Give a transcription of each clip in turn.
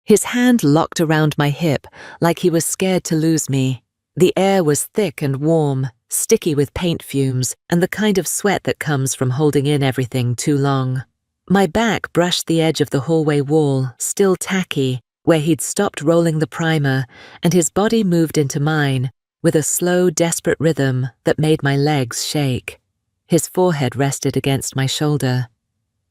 His hand locked around my hip like he was scared to lose me. The air was thick and warm, sticky with paint fumes and the kind of sweat that comes from holding in everything too long. My back brushed the edge of the hallway wall, still tacky, where he'd stopped rolling the primer, and his body moved into mine with a slow, desperate rhythm that made my legs shake. His forehead rested against my shoulder.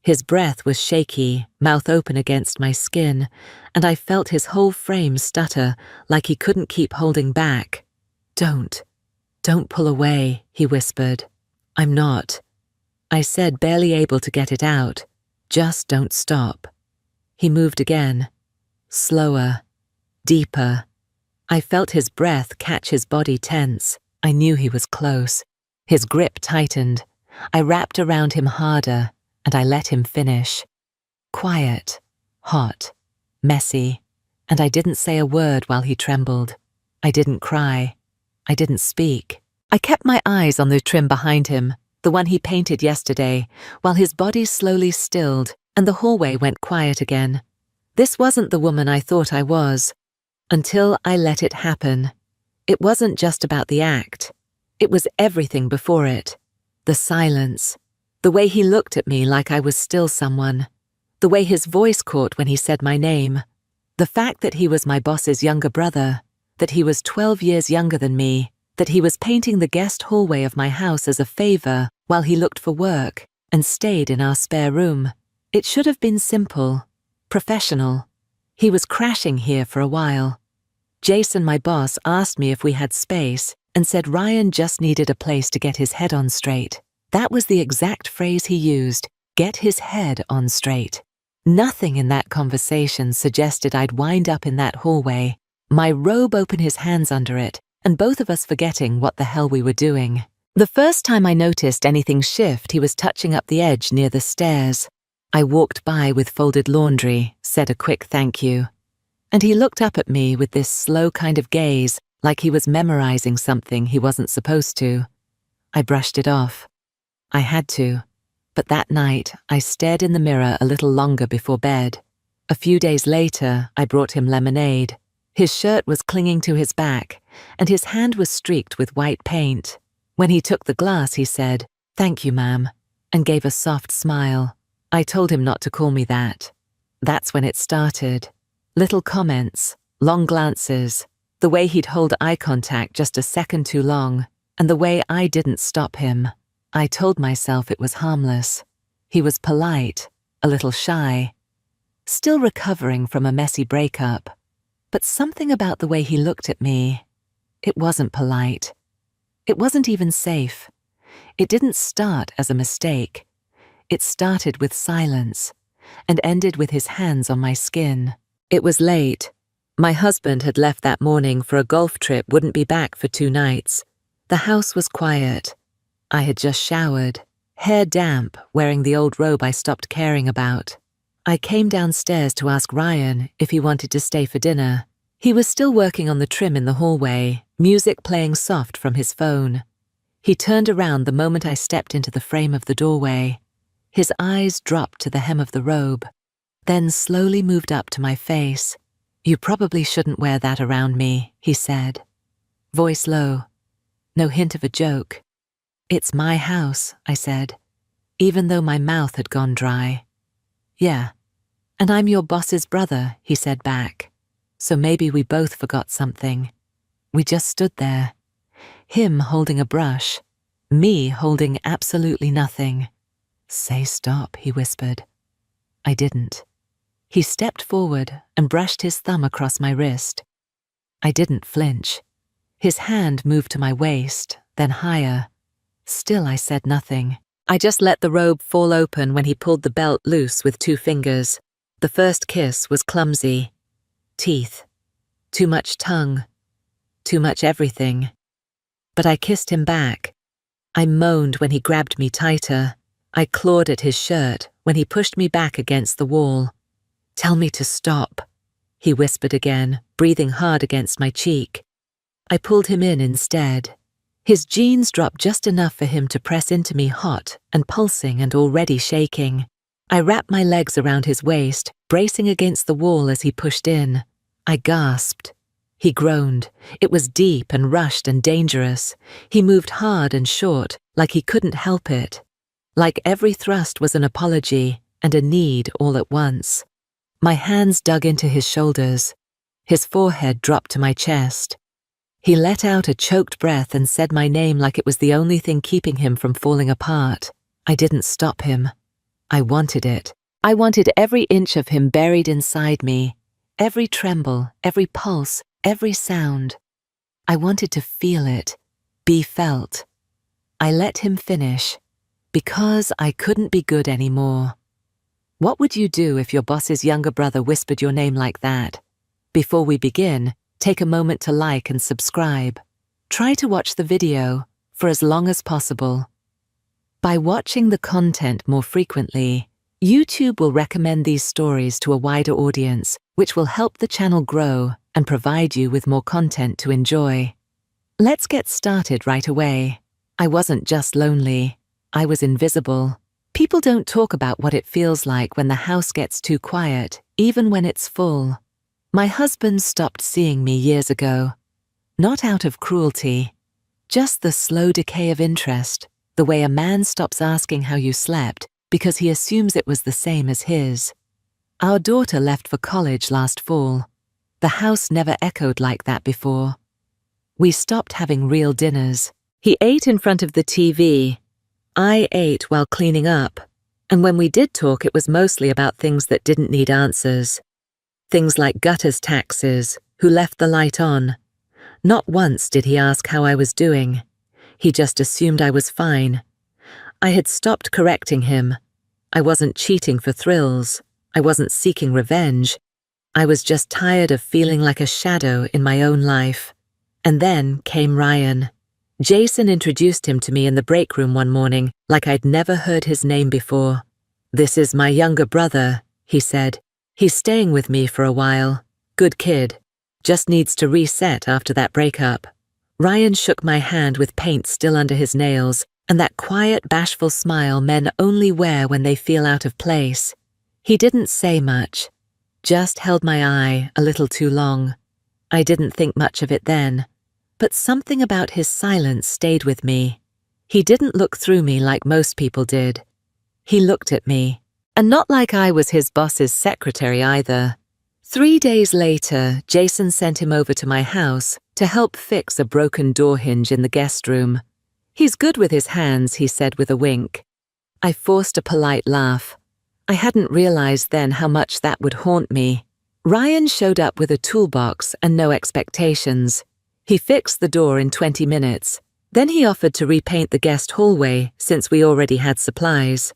His breath was shaky, mouth open against my skin, and I felt his whole frame stutter like he couldn't keep holding back. Don't pull away," he whispered. "I'm not," I said, barely able to get it out. "Just don't stop." He moved again. Slower. Deeper. I felt his breath catch his body tense. I knew he was close. His grip tightened. I wrapped around him harder, and I let him finish. Quiet, hot, messy, and I didn't say a word while he trembled. I didn't cry. I didn't speak. I kept my eyes on the trim behind him, the one he painted yesterday, while his body slowly stilled and the hallway went quiet again. This wasn't the woman I thought I was, until I let it happen. It wasn't just about the act. It was everything before it. The silence. The way he looked at me like I was still someone. The way his voice caught when he said my name. The fact that he was my boss's younger brother. That he was 12 years younger than me. That he was painting the guest hallway of my house as a favor while he looked for work and stayed in our spare room. It should have been simple. Professional. He was crashing here for a while. Jason, my boss, asked me if we had space and said Ryan just needed a place to get his head on straight. That was the exact phrase he used, get his head on straight. Nothing in that conversation suggested I'd wind up in that hallway, my robe open his hands under it, and both of us forgetting what the hell we were doing. The first time I noticed anything shift, he was touching up the edge near the stairs. I walked by with folded laundry, said a quick thank you. And he looked up at me with this slow kind of gaze, like he was memorizing something he wasn't supposed to. I brushed it off. I had to. But that night, I stared in the mirror a little longer before bed. A few days later, I brought him lemonade. His shirt was clinging to his back, and his hand was streaked with white paint. When he took the glass, he said, "Thank you, ma'am," and gave a soft smile. I told him not to call me that. That's when it started. Little comments, long glances, the way he'd hold eye contact just a second too long, and the way I didn't stop him. I told myself it was harmless. He was polite, a little shy, still recovering from a messy breakup. But something about the way he looked at me, it wasn't polite. It wasn't even safe. It didn't start as a mistake. It started with silence and ended with his hands on my skin. It was late. My husband had left that morning for a golf trip, wouldn't be back for 2 nights. The house was quiet. I had just showered, hair damp, wearing the old robe I stopped caring about. I came downstairs to ask Ryan if he wanted to stay for dinner. He was still working on the trim in the hallway, music playing soft from his phone. He turned around the moment I stepped into the frame of the doorway. His eyes dropped to the hem of the robe, then slowly moved up to my face. "You probably shouldn't wear that around me," he said. Voice low. No hint of a joke. "It's my house," I said, even though my mouth had gone dry. "Yeah, and I'm your boss's brother," he said back. So maybe we both forgot something. We just stood there. Him holding a brush, me holding absolutely nothing. "Say stop," he whispered. I didn't. He stepped forward and brushed his thumb across my wrist. I didn't flinch. His hand moved to my waist, then higher. Still I said nothing. I just let the robe fall open when he pulled the belt loose with 2 fingers. The first kiss was clumsy. Teeth. Too much tongue. Too much everything. But I kissed him back. I moaned when he grabbed me tighter. I clawed at his shirt when he pushed me back against the wall. "Tell me to stop," he whispered again, breathing hard against my cheek. I pulled him in instead. His jeans dropped just enough for him to press into me hot and pulsing and already shaking. I wrapped my legs around his waist, bracing against the wall as he pushed in. I gasped. He groaned. It was deep and rushed and dangerous. He moved hard and short, like he couldn't help it. Like every thrust was an apology and a need all at once. My hands dug into his shoulders. His forehead dropped to my chest. He let out a choked breath and said my name like it was the only thing keeping him from falling apart. I didn't stop him. I wanted it. I wanted every inch of him buried inside me, every tremble, every pulse, every sound. I wanted to feel it, be felt. I let him finish, because I couldn't be good anymore. What would you do if your boss's younger brother whispered your name like that? Before we begin, take a moment to like and subscribe. Try to watch the video for as long as possible. By watching the content more frequently, YouTube will recommend these stories to a wider audience, which will help the channel grow and provide you with more content to enjoy. Let's get started right away. I wasn't just lonely. I was invisible. People don't talk about what it feels like when the house gets too quiet, even when it's full. My husband stopped seeing me years ago. Not out of cruelty, just the slow decay of interest, the way a man stops asking how you slept because he assumes it was the same as his. Our daughter left for college last fall. The house never echoed like that before. We stopped having real dinners. He ate in front of the TV. I ate while cleaning up. And when we did talk, it was mostly about things that didn't need answers. Things like gutters taxes, who left the light on. Not once did he ask how I was doing. He just assumed I was fine. I had stopped correcting him. I wasn't cheating for thrills. I wasn't seeking revenge. I was just tired of feeling like a shadow in my own life. And then came Ryan. Jason introduced him to me in the break room one morning, like I'd never heard his name before. "This is my younger brother," he said. "He's staying with me for a while. Good kid. Just needs to reset after that breakup." Ryan shook my hand with paint still under his nails, and that quiet, bashful smile men only wear when they feel out of place. He didn't say much, just held my eye a little too long. I didn't think much of it then, but something about his silence stayed with me. He didn't look through me like most people did. He looked at me, and not like I was his boss's secretary either. 3 days later, Jason sent him over to my house to help fix a broken door hinge in the guest room. "He's good with his hands," he said with a wink. I forced a polite laugh. I hadn't realized then how much that would haunt me. Ryan showed up with a toolbox and no expectations. He fixed the door in 20 minutes. Then he offered to repaint the guest hallway since we already had supplies.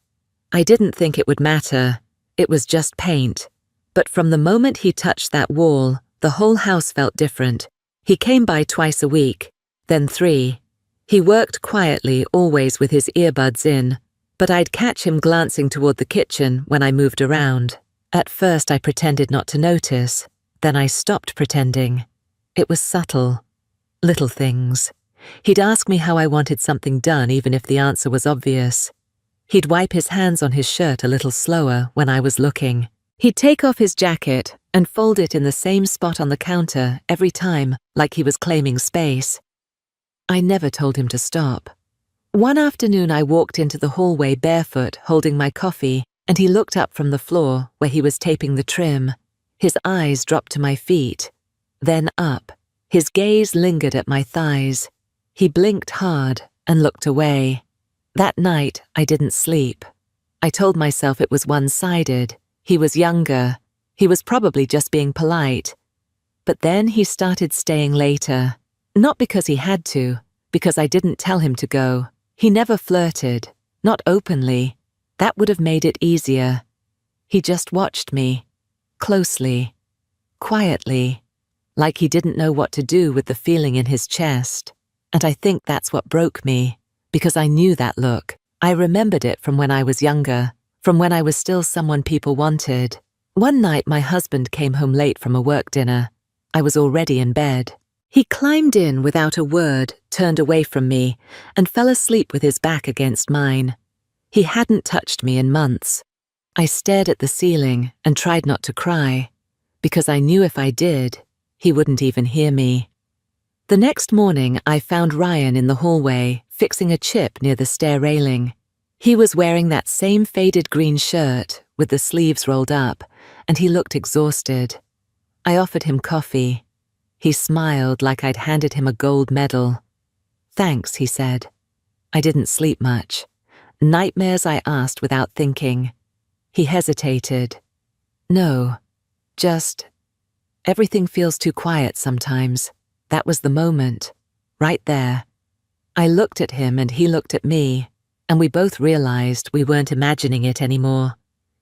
I didn't think it would matter. It was just paint. But from the moment he touched that wall, the whole house felt different. He came by twice a week, then 3. He worked quietly, always with his earbuds in, but I'd catch him glancing toward the kitchen when I moved around. At first I pretended not to notice, then I stopped pretending. It was subtle. Little things. He'd ask me how I wanted something done even if the answer was obvious. He'd wipe his hands on his shirt a little slower when I was looking. He'd take off his jacket and fold it in the same spot on the counter every time, like he was claiming space. I never told him to stop. One afternoon I walked into the hallway barefoot, holding my coffee, and he looked up from the floor where he was taping the trim. His eyes dropped to my feet, then up. His gaze lingered at my thighs. He blinked hard and looked away. That night I didn't sleep. I told myself it was one-sided. He was younger. He was probably just being polite. But then he started staying later. Not because he had to, because I didn't tell him to go. He never flirted, not openly. That would have made it easier. He just watched me, closely, quietly, like he didn't know what to do with the feeling in his chest. And I think that's what broke me, because I knew that look. I remembered it from when I was younger, from when I was still someone people wanted. One night my husband came home late from a work dinner. I was already in bed. He climbed in without a word, turned away from me, and fell asleep with his back against mine. He hadn't touched me in months. I stared at the ceiling and tried not to cry, because I knew if I did, he wouldn't even hear me. The next morning, I found Ryan in the hallway, fixing a chip near the stair railing. He was wearing that same faded green shirt with the sleeves rolled up, and he looked exhausted. I offered him coffee. He smiled like I'd handed him a gold medal. "Thanks," he said. I didn't sleep much. "Nightmares?" I asked without thinking. He hesitated. "No, just everything feels too quiet sometimes." That was the moment, right there. I looked at him and he looked at me, and we both realized we weren't imagining it anymore.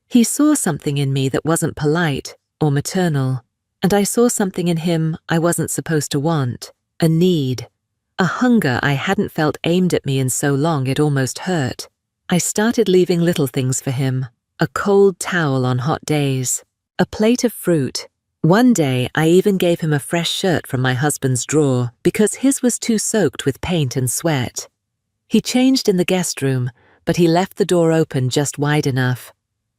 He saw something in me that wasn't polite or maternal, and I saw something in him I wasn't supposed to want, a need, a hunger I hadn't felt aimed at me in so long it almost hurt. I started leaving little things for him, a cold towel on hot days, a plate of fruit. One day, I even gave him a fresh shirt from my husband's drawer because his was too soaked with paint and sweat. He changed in the guest room, but he left the door open just wide enough.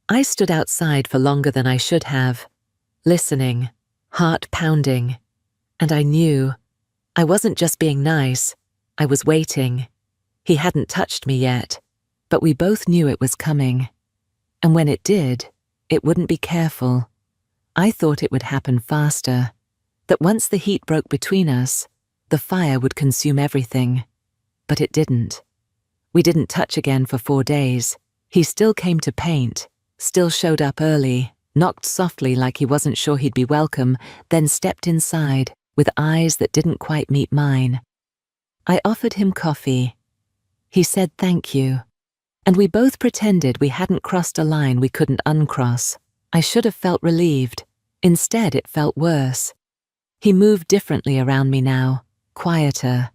I stood outside for longer than I should have, listening, heart pounding, and I knew I wasn't just being nice, I was waiting. He hadn't touched me yet, but we both knew it was coming. And when it did, it wouldn't be careful. I thought it would happen faster, that once the heat broke between us, the fire would consume everything. But it didn't. We didn't touch again for 4 days. He still came to paint, still showed up early, knocked softly like he wasn't sure he'd be welcome, then stepped inside with eyes that didn't quite meet mine. I offered him coffee. He said thank you, and we both pretended we hadn't crossed a line we couldn't uncross. I should have felt relieved. Instead, it felt worse. He moved differently around me now, quieter,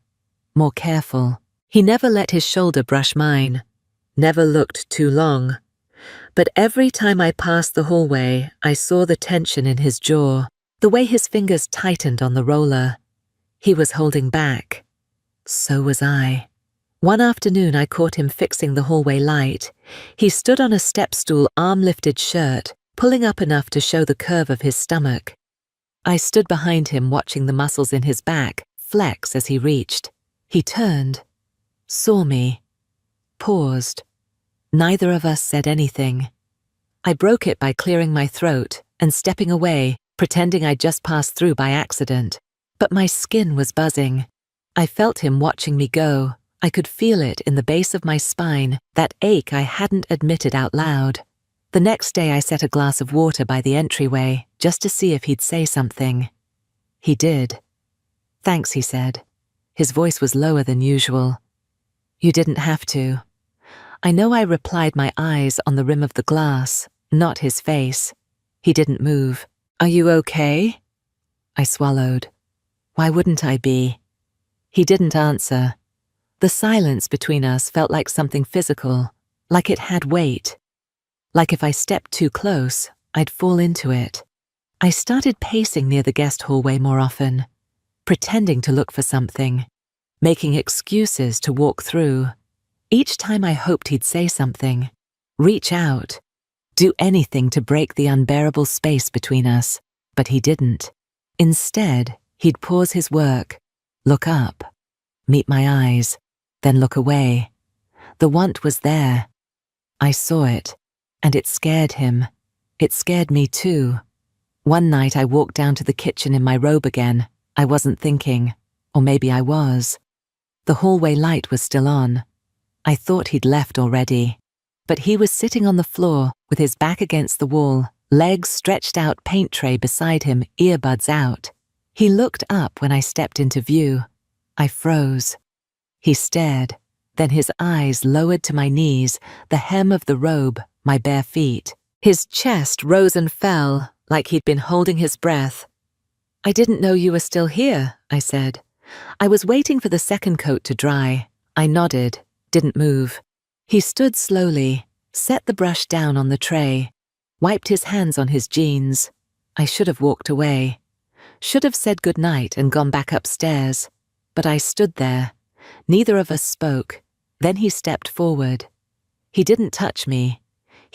more careful. He never let his shoulder brush mine, never looked too long. But every time I passed the hallway, I saw the tension in his jaw, the way his fingers tightened on the roller. He was holding back. So was I. One afternoon, I caught him fixing the hallway light. He stood on a step stool, arm-lifted shirt, pulling up enough to show the curve of his stomach. I stood behind him watching the muscles in his back flex as he reached. He turned, saw me, paused. Neither of us said anything. I broke it by clearing my throat and stepping away, pretending I'd just passed through by accident. But my skin was buzzing. I felt him watching me go. I could feel it in the base of my spine, that ache I hadn't admitted out loud. The next day I set a glass of water by the entryway, just to see if he'd say something. He did. "Thanks," he said. His voice was lower than usual. "You didn't have to." I know I replied, my eyes on the rim of the glass, not his face. He didn't move. "Are you okay?" I swallowed. Why wouldn't I be? He didn't answer. The silence between us felt like something physical, like it had weight. Like if I stepped too close, I'd fall into it. I started pacing near the guest hallway more often, pretending to look for something, making excuses to walk through. Each time I hoped he'd say something, reach out, do anything to break the unbearable space between us, but he didn't. Instead, he'd pause his work, look up, meet my eyes, then look away. The want was there. I saw it, and it scared him. It scared me too. One night I walked down to the kitchen in my robe again. I wasn't thinking, or maybe I was. The hallway light was still on. I thought he'd left already, but he was sitting on the floor with his back against the wall, legs stretched out, paint tray beside him, earbuds out. He looked up when I stepped into view. I froze. He stared, then his eyes lowered to my knees, the hem of the robe, my bare feet. His chest rose and fell like he'd been holding his breath. "I didn't know you were still here," I said. "I was waiting for the second coat to dry." I nodded, didn't move. He stood slowly, set the brush down on the tray, wiped his hands on his jeans. I should have walked away, should have said goodnight and gone back upstairs, but I stood there. Neither of us spoke. Then he stepped forward. He didn't touch me.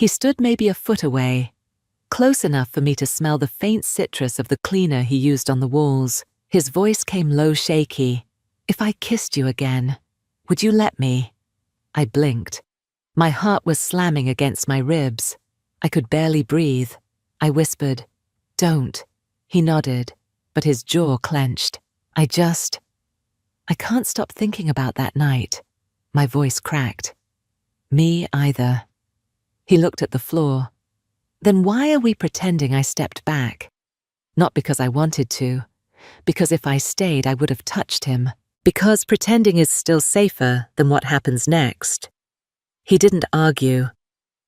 He stood maybe a foot away, close enough for me to smell the faint citrus of the cleaner he used on the walls. His voice came low, shaky. "If I kissed you again, would you let me?" I blinked. My heart was slamming against my ribs. I could barely breathe. I whispered, "Don't." He nodded, but his jaw clenched. I can't stop thinking about that night. My voice cracked. "Me either." He looked at the floor. "Then why are we pretending I stepped back?" Not because I wanted to, because if I stayed I would have touched him. Because pretending is still safer than what happens next. He didn't argue.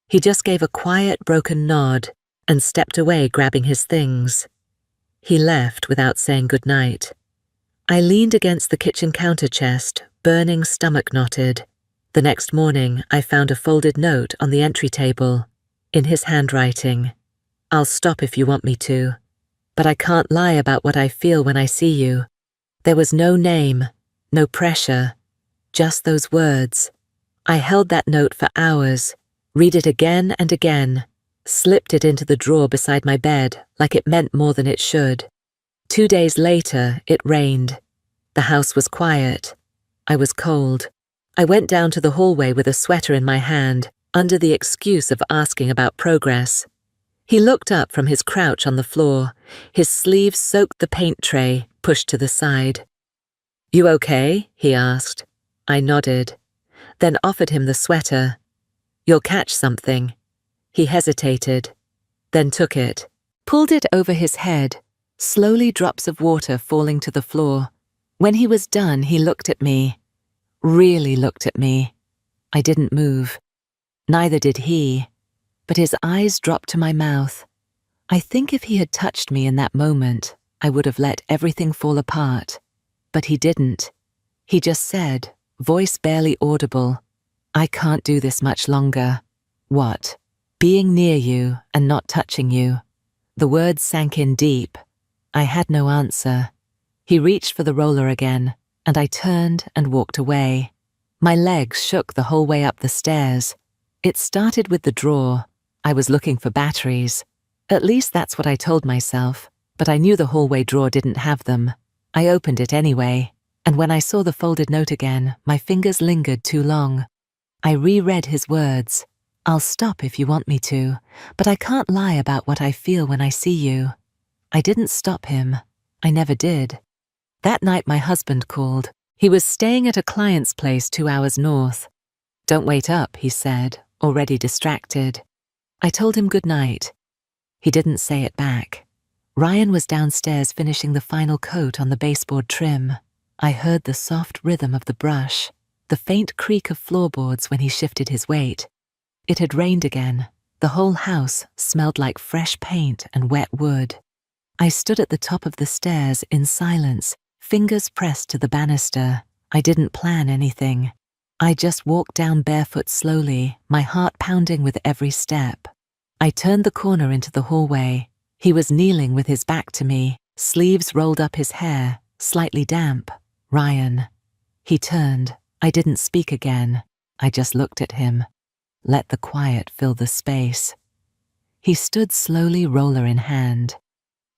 He just gave a quiet, broken nod and stepped away, grabbing his things. He left without saying goodnight. I leaned against the kitchen counter chest, burning, stomach knotted. The next morning, I found a folded note on the entry table. In his handwriting, "I'll stop if you want me to, but I can't lie about what I feel when I see you." There was no name, no pressure, just those words. I held that note for hours, read it again and again, slipped it into the drawer beside my bed like it meant more than it should. 2 days later, it rained. The house was quiet. I was cold. I went down to the hallway with a sweater in my hand, under the excuse of asking about progress. He looked up from his crouch on the floor. His sleeves soaked the paint tray, pushed to the side. "You okay?" he asked. I nodded, then offered him the sweater. "You'll catch something." He hesitated, then took it, pulled it over his head, slowly drops of water falling to the floor. When he was done, he looked at me, really looked at me. I didn't move. Neither did he, but his eyes dropped to my mouth. I think if he had touched me in that moment, I would have let everything fall apart. But he didn't. He just said, voice barely audible, "I can't do this much longer." "What?" "Being near you and not touching you." The words sank in deep. I had no answer. He reached for the roller again, and I turned and walked away. My legs shook the whole way up the stairs. It started with the drawer. I was looking for batteries. At least that's what I told myself, but I knew the hallway drawer didn't have them. I opened it anyway, and when I saw the folded note again, my fingers lingered too long. I reread his words. "I'll stop if you want me to, but I can't lie about what I feel when I see you." I didn't stop him. I never did. That night my husband called. He was staying at a client's place 2 hours north. "Don't wait up," he said, already distracted. I told him good night. He didn't say it back. Ryan was downstairs finishing the final coat on the baseboard trim. I heard the soft rhythm of the brush, the faint creak of floorboards when he shifted his weight. It had rained again. The whole house smelled like fresh paint and wet wood. I stood at the top of the stairs in silence, fingers pressed to the banister. I didn't plan anything. I just walked down barefoot slowly, my heart pounding with every step. I turned the corner into the hallway. He was kneeling with his back to me, sleeves rolled up his hair, slightly damp. "Ryan." He turned. I didn't speak again. I just looked at him. Let the quiet fill the space. He stood slowly, roller in hand.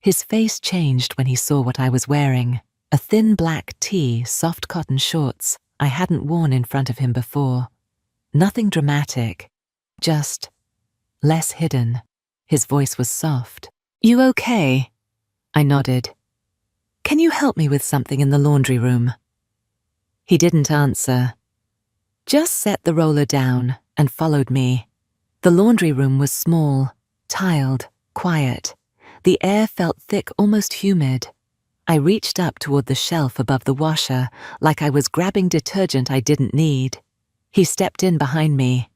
His face changed when he saw what I was wearing. A thin black tee, soft cotton shorts I hadn't worn in front of him before. Nothing dramatic, just less hidden. His voice was soft. "You okay?" I nodded. "Can you help me with something in the laundry room?" He didn't answer. Just set the roller down and followed me. The laundry room was small, tiled, quiet. The air felt thick, almost humid. I reached up toward the shelf above the washer, like I was grabbing detergent I didn't need. He stepped in behind me.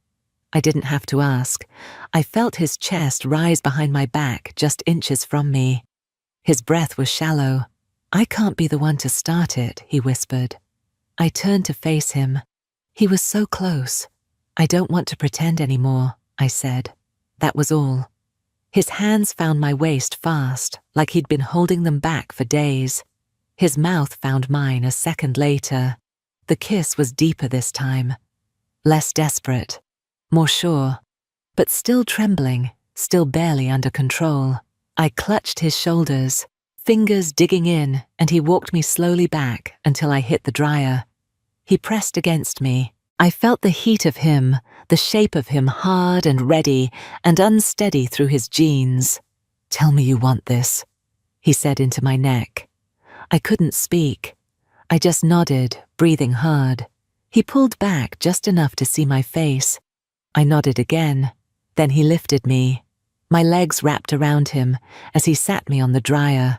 I didn't have to ask. I felt his chest rise behind my back, just inches from me. His breath was shallow. "I can't be the one to start it," he whispered. I turned to face him. He was so close. "I don't want to pretend anymore," I said. That was all. His hands found my waist fast, like he'd been holding them back for days. His mouth found mine a second later. The kiss was deeper this time. Less desperate. More sure. but still trembling, still barely under control. I clutched his shoulders, fingers digging in, and he walked me slowly back until I hit the dryer. He pressed against me. I felt the heat of him, the shape of him hard and ready and unsteady through his jeans. "Tell me you want this," he said into my neck. I couldn't speak. I just nodded, breathing hard. He pulled back just enough to see my face. I nodded again. Then he lifted me. My legs wrapped around him as he sat me on the dryer.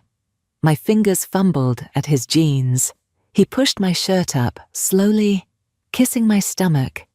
My fingers fumbled at his jeans. He pushed my shirt up, slowly, kissing my stomach,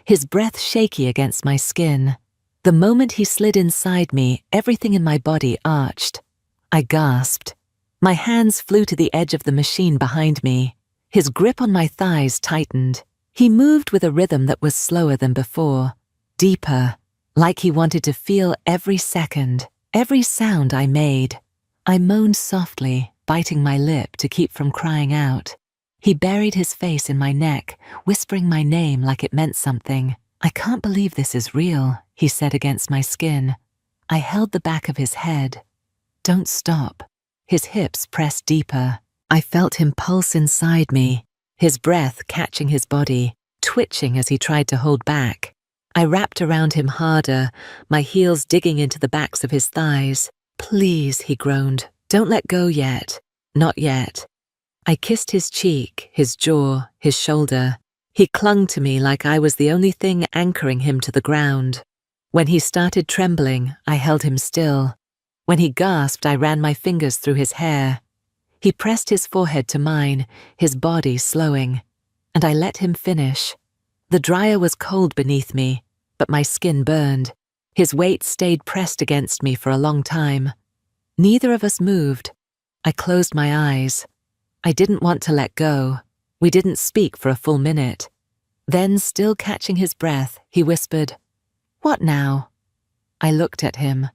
his breath shaky against my skin. The moment he slid inside me, everything in my body arched. I gasped. My hands flew to the edge of the machine behind me. His grip on my thighs tightened. He moved with a rhythm that was slower than before, deeper, like he wanted to feel every second, every sound I made. I moaned softly, biting my lip to keep from crying out. He buried his face in my neck, whispering my name like it meant something. "I can't believe this is real," he said against my skin. I held the back of his head. "Don't stop." His hips pressed deeper. I felt him pulse inside me, his breath catching his body, twitching as he tried to hold back. I wrapped around him harder, my heels digging into the backs of his thighs. "Please," he groaned, "don't let go yet." "Not yet." I kissed his cheek, his jaw, his shoulder. He clung to me like I was the only thing anchoring him to the ground. When he started trembling, I held him still. When he gasped, I ran my fingers through his hair. He pressed his forehead to mine, his body slowing, and I let him finish. The dryer was cold beneath me, but my skin burned. His weight stayed pressed against me for a long time. Neither of us moved. I closed my eyes. I didn't want to let go. We didn't speak for a full minute. Then, still catching his breath, he whispered, "What now?" I looked at him,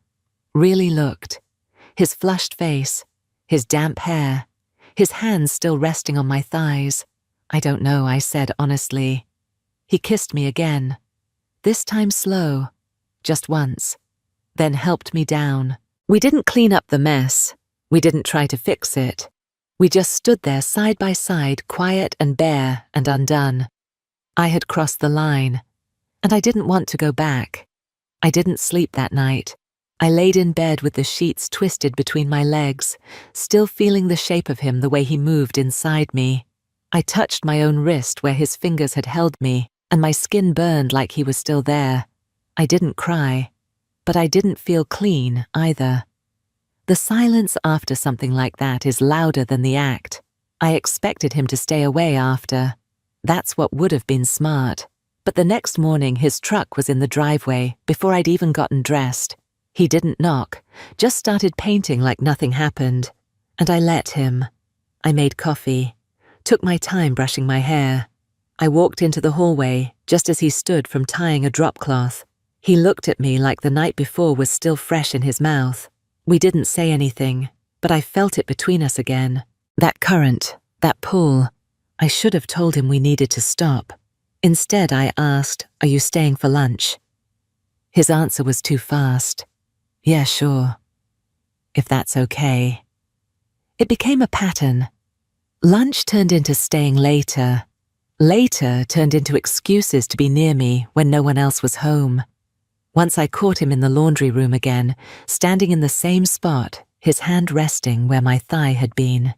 really looked. His flushed face, his damp hair, his hands still resting on my thighs. "I don't know," I said honestly. He kissed me again, this time slow, just once, then helped me down. We didn't clean up the mess. We didn't try to fix it. We just stood there side by side, quiet and bare and undone. I had crossed the line, and I didn't want to go back. I didn't sleep that night. I laid in bed with the sheets twisted between my legs, still feeling the shape of him the way he moved inside me. I touched my own wrist where his fingers had held me, and my skin burned like he was still there. I didn't cry, but I didn't feel clean either. The silence after something like that is louder than the act. I expected him to stay away after. That's what would have been smart. But the next morning his truck was in the driveway before I'd even gotten dressed. He didn't knock, just started painting like nothing happened. And I let him. I made coffee, took my time brushing my hair. I walked into the hallway just as he stood from tying a drop cloth. He looked at me like the night before was still fresh in his mouth. We didn't say anything, but I felt it between us again. That current, that pull. I should have told him we needed to stop. Instead, I asked, "Are you staying for lunch?" His answer was too fast. "Yeah, sure. If that's okay." It became a pattern. Lunch turned into staying later. Later turned into excuses to be near me when no one else was home. Once I caught him in the laundry room again, standing in the same spot, his hand resting where my thigh had been.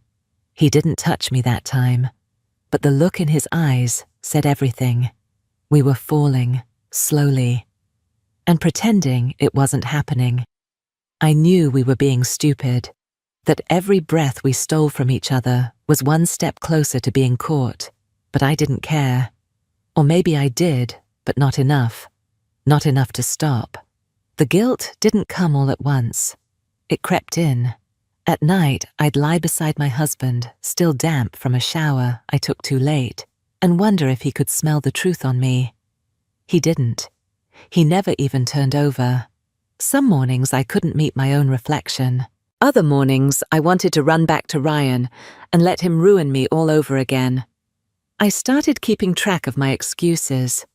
He didn't touch me that time, but the look in his eyes said everything. We were falling, slowly, and pretending it wasn't happening. I knew we were being stupid, that every breath we stole from each other was one step closer to being caught, but I didn't care. Or maybe I did, but not enough. Not enough to stop. The guilt didn't come all at once. It crept in. At night, I'd lie beside my husband, still damp from a shower I took too late, and wonder if he could smell the truth on me. He didn't. He never even turned over. Some mornings I couldn't meet my own reflection. Other mornings I wanted to run back to Ryan and let him ruin me all over again. I started keeping track of my excuses,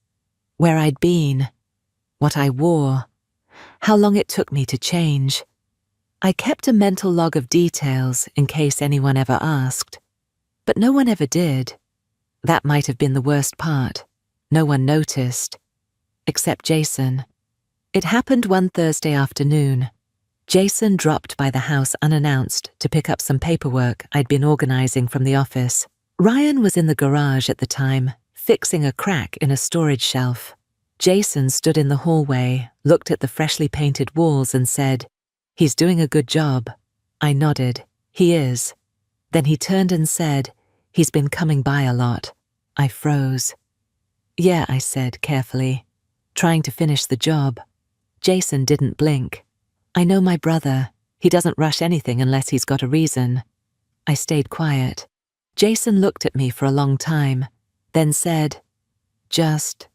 where I'd been, what I wore, how long it took me to change. I kept a mental log of details in case anyone ever asked, but no one ever did. That might have been the worst part. No one noticed, except Jason. It happened one Thursday afternoon. Jason dropped by the house unannounced to pick up some paperwork I'd been organizing from the office. Ryan was in the garage at the time, fixing a crack in a storage shelf. Jason stood in the hallway, looked at the freshly painted walls and said, "He's doing a good job." I nodded. "He is." Then he turned and said, "He's been coming by a lot." I froze. "Yeah," I said carefully, trying to finish the job. Jason didn't blink. "I know my brother. He doesn't rush anything unless he's got a reason." I stayed quiet. Jason looked at me for a long time, then said, "Just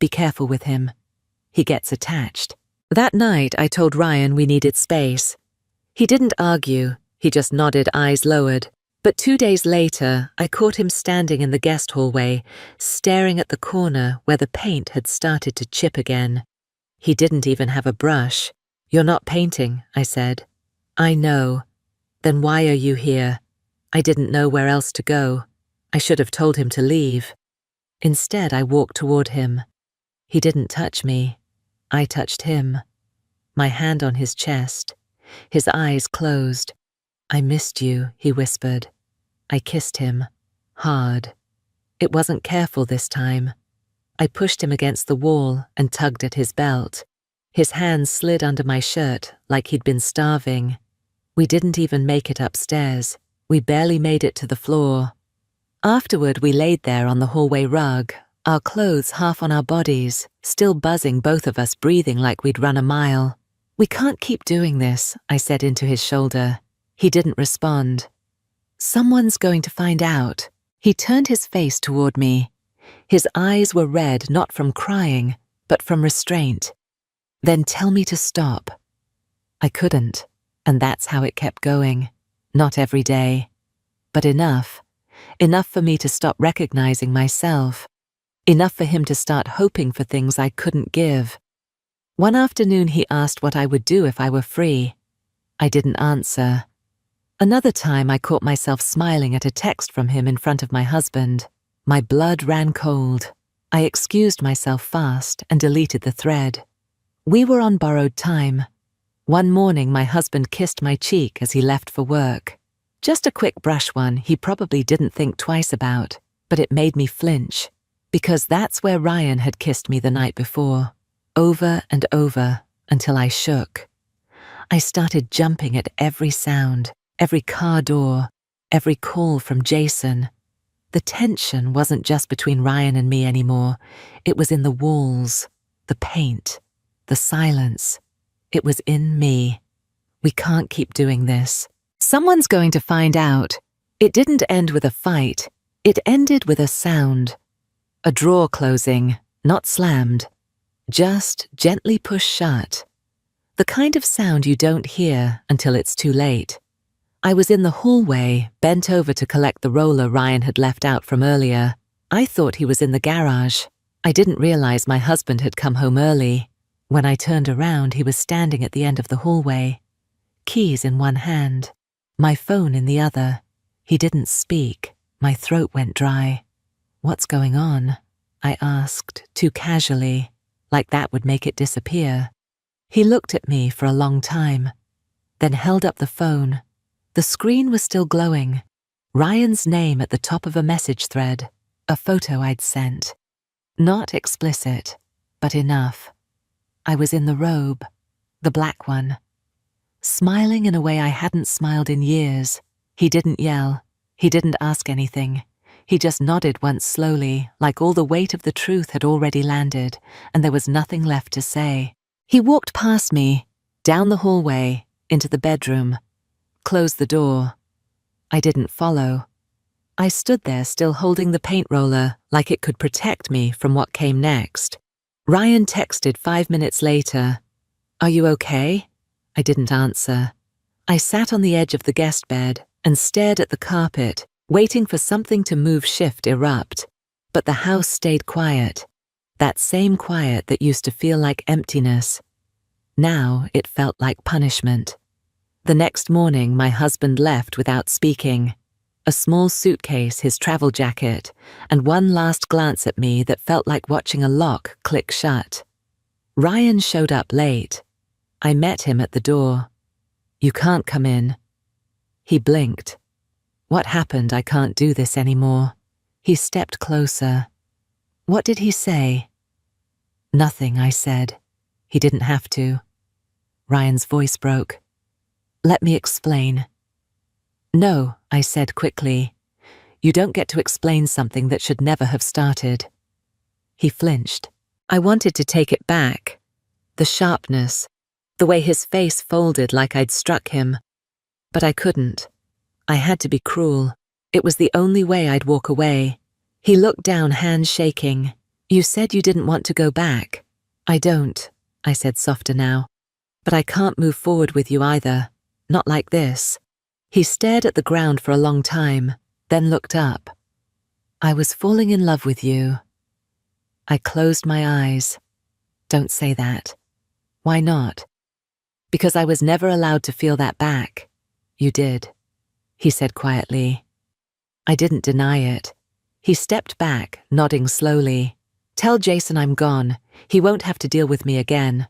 be careful with him. He gets attached." That night, I told Ryan we needed space. He didn't argue, he just nodded, eyes lowered. But 2 days later, I caught him standing in the guest hallway, staring at the corner where the paint had started to chip again. He didn't even have a brush. "You're not painting," I said. "I know." "Then why are you here?" I didn't know where else to go. I should have told him to leave. Instead, I walked toward him. He didn't touch me. I touched him. My hand on his chest. His eyes closed. "I missed you," he whispered. I kissed him. Hard. It wasn't careful this time. I pushed him against the wall and tugged at his belt. His hands slid under my shirt like he'd been starving. We didn't even make it upstairs. We barely made it to the floor. Afterward, we laid there on the hallway rug, our clothes half on our bodies, still buzzing, both of us breathing like we'd run a mile. "We can't keep doing this," I said into his shoulder. He didn't respond. "Someone's going to find out." He turned his face toward me. His eyes were red not from crying, but from restraint. "Then tell me to stop." I couldn't, and that's how it kept going. Not every day, but enough. Enough for me to stop recognizing myself. Enough for him to start hoping for things I couldn't give. One afternoon he asked what I would do if I were free. I didn't answer. Another time I caught myself smiling at a text from him in front of my husband. My blood ran cold. I excused myself fast and deleted the thread. We were on borrowed time. One morning my husband kissed my cheek as he left for work. Just a quick brush one he probably didn't think twice about, but it made me flinch, because that's where Ryan had kissed me the night before, over and over, until I shook. I started jumping at every sound, every car door, every call from Jason. The tension wasn't just between Ryan and me anymore. It was in the walls, the paint, the silence. It was in me. We can't keep doing this. Someone's going to find out. It didn't end with a fight. It ended with a sound. A drawer closing, not slammed. Just gently pushed shut. The kind of sound you don't hear until it's too late. I was in the hallway, bent over to collect the roller Ryan had left out from earlier. I thought he was in the garage. I didn't realize my husband had come home early. When I turned around, he was standing at the end of the hallway. Keys in one hand, my phone in the other. He didn't speak. My throat went dry. "What's going on?" I asked, too casually, like that would make it disappear. He looked at me for a long time, then held up the phone. The screen was still glowing. Ryan's name at the top of a message thread, a photo I'd sent. Not explicit, but enough. I was in the robe, the black one, smiling in a way I hadn't smiled in years. He didn't yell. He didn't ask anything. He just nodded once slowly, like all the weight of the truth had already landed, and there was nothing left to say. He walked past me, down the hallway, into the bedroom, closed the door. I didn't follow. I stood there still holding the paint roller like it could protect me from what came next. Ryan texted 5 minutes later, "Are you okay?" I didn't answer. I sat on the edge of the guest bed and stared at the carpet, waiting for something to move, shift, erupt. But the house stayed quiet. That same quiet that used to feel like emptiness. Now it felt like punishment. The next morning, my husband left without speaking. A small suitcase, his travel jacket, and one last glance at me that felt like watching a lock click shut. Ryan showed up late. I met him at the door. "You can't come in." He blinked. "What happened? I can't do this anymore." He stepped closer. "What did he say?" "Nothing," I said. He didn't have to. Ryan's voice broke. "Let me explain." "No," I said quickly. "You don't get to explain something that should never have started." He flinched. I wanted to take it back. The sharpness, the way his face folded like I'd struck him. But I couldn't. I had to be cruel. It was the only way I'd walk away. He looked down, hands shaking. "You said you didn't want to go back." "I don't," I said softer now. "But I can't move forward with you either. Not like this." He stared at the ground for a long time, then looked up. "I was falling in love with you." I closed my eyes. "Don't say that." "Why not?" "Because I was never allowed to feel that back." "You did," he said quietly. I didn't deny it. He stepped back, nodding slowly. "Tell Jason I'm gone. He won't have to deal with me again."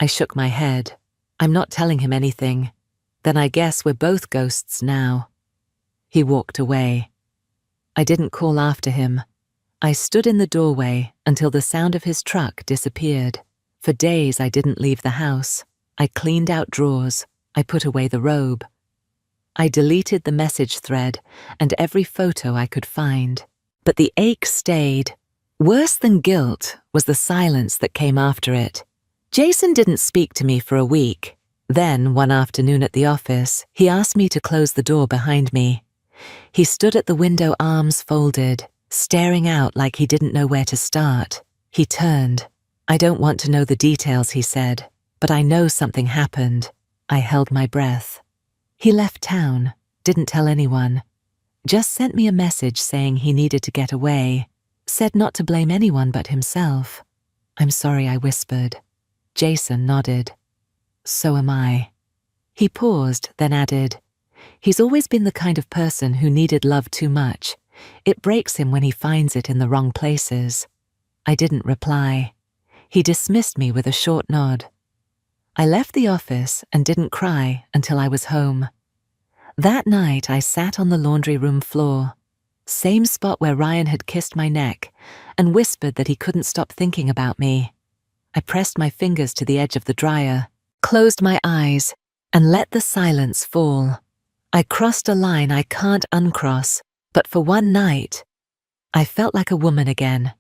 I shook my head. "I'm not telling him anything. Then I guess we're both ghosts now." He walked away. I didn't call after him. I stood in the doorway until the sound of his truck disappeared. For days I didn't leave the house. I cleaned out drawers. I put away the robe. I deleted the message thread and every photo I could find. But the ache stayed. Worse than guilt was the silence that came after it. Jason didn't speak to me for a week. Then, one afternoon at the office, he asked me to close the door behind me. He stood at the window, arms folded, staring out like he didn't know where to start. He turned. "I don't want to know the details," he said, "but I know something happened." I held my breath. He left town, didn't tell anyone. Just sent me a message saying he needed to get away. Said not to blame anyone but himself. "I'm sorry," I whispered. Jason nodded. "So am I." He paused, then added, "He's always been the kind of person who needed love too much. It breaks him when he finds it in the wrong places." I didn't reply. He dismissed me with a short nod. I left the office and didn't cry until I was home. That night I sat on the laundry room floor, same spot where Ryan had kissed my neck, and whispered that he couldn't stop thinking about me. I pressed my fingers to the edge of the dryer, closed my eyes, and let the silence fall. I crossed a line I can't uncross, but for one night, I felt like a woman again.